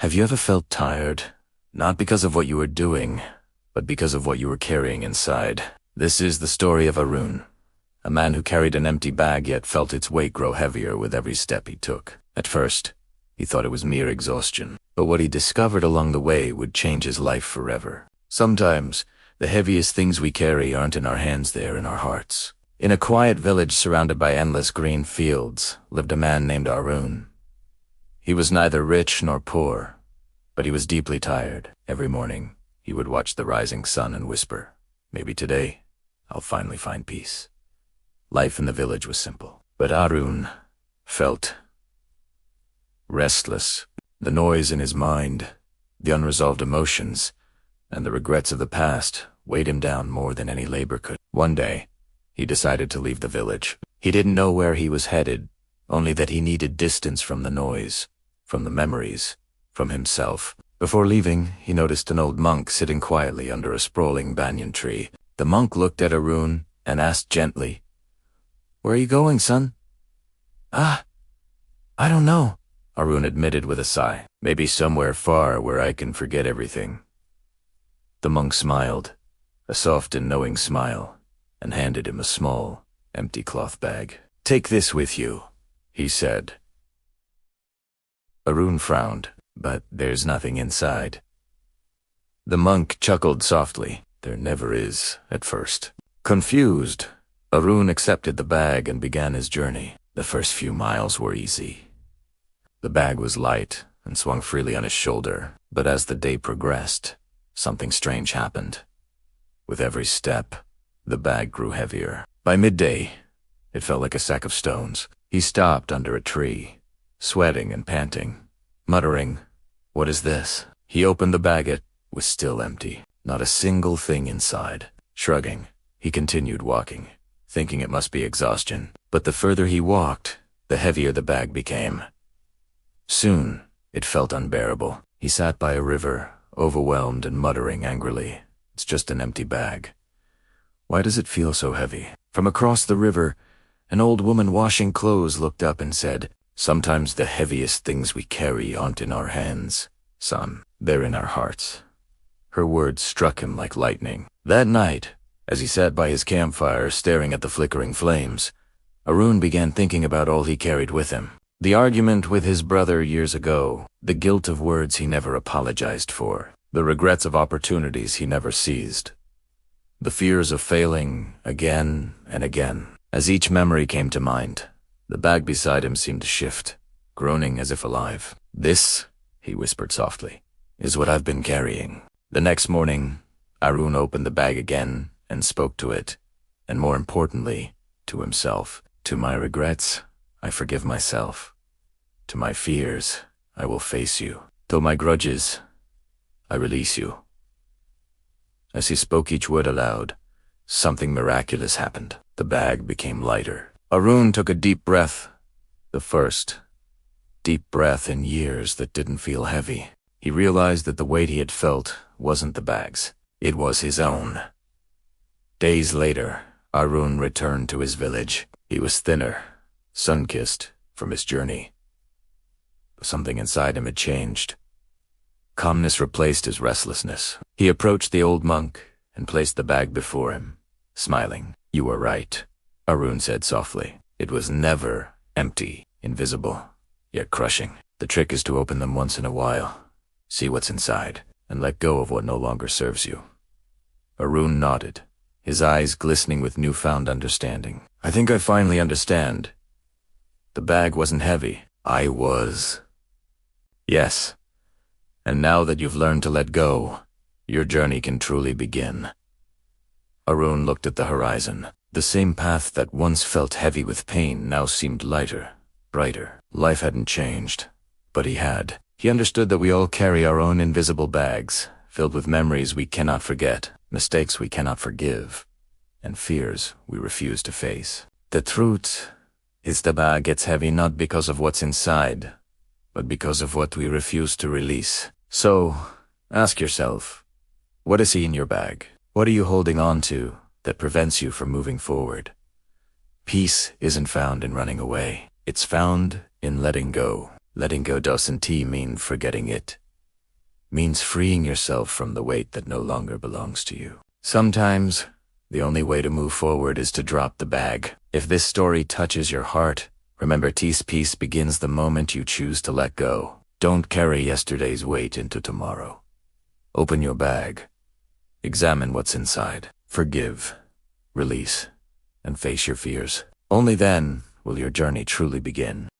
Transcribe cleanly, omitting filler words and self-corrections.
Have you ever felt tired? Not because of what you were doing, but because of what you were carrying inside. This is the story of Arun, a man who carried an empty bag yet felt its weight grow heavier with every step he took. At first, he thought it was mere exhaustion, but what he discovered along the way would change his life forever. Sometimes, the heaviest things we carry aren't in our hands, they're in our hearts. In a quiet village surrounded by endless green fields lived a man named Arun. He was neither rich nor poor, but he was deeply tired. Every morning, he would watch the rising sun and whisper, "Maybe today, I'll finally find peace." Life in the village was simple, but Arun felt restless. The noise in his mind, the unresolved emotions, and the regrets of the past weighed him down more than any labor could. One day, he decided to leave the village. He didn't know where he was headed, only that he needed distance from the noise, from the memories, from himself. Before leaving, he noticed an old monk sitting quietly under a sprawling banyan tree. The monk looked at Arun and asked gently, "Where are you going, son?" "I don't know," Arun admitted with a sigh. "Maybe somewhere far where I can forget everything." The monk smiled, a soft and knowing smile, and handed him a small, empty cloth bag. "Take this with you," he said. Arun frowned, "But there's nothing inside." The monk chuckled softly. "There never is, at first." Confused, Arun accepted the bag and began his journey. The first few miles were easy. The bag was light and swung freely on his shoulder, but as the day progressed, something strange happened. With every step, the bag grew heavier. By midday, it felt like a sack of stones. He stopped under a tree, sweating and panting, muttering, "What is this?" He opened the bag. It was still empty. Not a single thing inside. Shrugging, he continued walking, thinking it must be exhaustion. But the further he walked, the heavier the bag became. Soon, it felt unbearable. He sat by a river, overwhelmed and muttering angrily, "It's just an empty bag. Why does it feel so heavy?" From across the river, an old woman washing clothes looked up and said, "Sometimes the heaviest things we carry aren't in our hands, son. They're in our hearts." Her words struck him like lightning. That night, as he sat by his campfire staring at the flickering flames, Arun began thinking about all he carried with him. The argument with his brother years ago, the guilt of words he never apologized for, the regrets of opportunities he never seized, the fears of failing again and again. As each memory came to mind, the bag beside him seemed to shift, groaning as if alive. "This," he whispered softly, "is what I've been carrying." The next morning, Arun opened the bag again and spoke to it, and more importantly, to himself. "To my regrets, I forgive myself. To my fears, I will face you. To my grudges, I release you." As he spoke each word aloud, something miraculous happened. The bag became lighter. Arun took a deep breath, the first deep breath in years that didn't feel heavy. He realized that the weight he had felt wasn't the bag's, it was his own. Days later, Arun returned to his village. He was thinner, sun-kissed from his journey. Something inside him had changed. Calmness replaced his restlessness. He approached the old monk and placed the bag before him, smiling. "You were right," Arun said softly. "It was never empty, invisible, yet crushing. The trick is to open them once in a while, see what's inside, and let go of what no longer serves you." Arun nodded, his eyes glistening with newfound understanding. "I think I finally understand. The bag wasn't heavy. I was." "Yes. And now that you've learned to let go, your journey can truly begin." Arun looked at the horizon. The same path that once felt heavy with pain now seemed lighter, brighter. Life hadn't changed, but he had. He understood that we all carry our own invisible bags, filled with memories we cannot forget, mistakes we cannot forgive, and fears we refuse to face. The truth is the bag gets heavy not because of what's inside, but because of what we refuse to release. So, ask yourself, what is in your bag? What are you holding on to that prevents you from moving forward? Peace isn't found in running away. It's found in letting go. Letting go doesn't mean forgetting it. means freeing yourself from the weight that no longer belongs to you. Sometimes, the only way to move forward is to drop the bag. If this story touches your heart, remember peace begins the moment you choose to let go. Don't carry yesterday's weight into tomorrow. Open your bag. Examine what's inside. Forgive, release, and face your fears. Only then will your journey truly begin.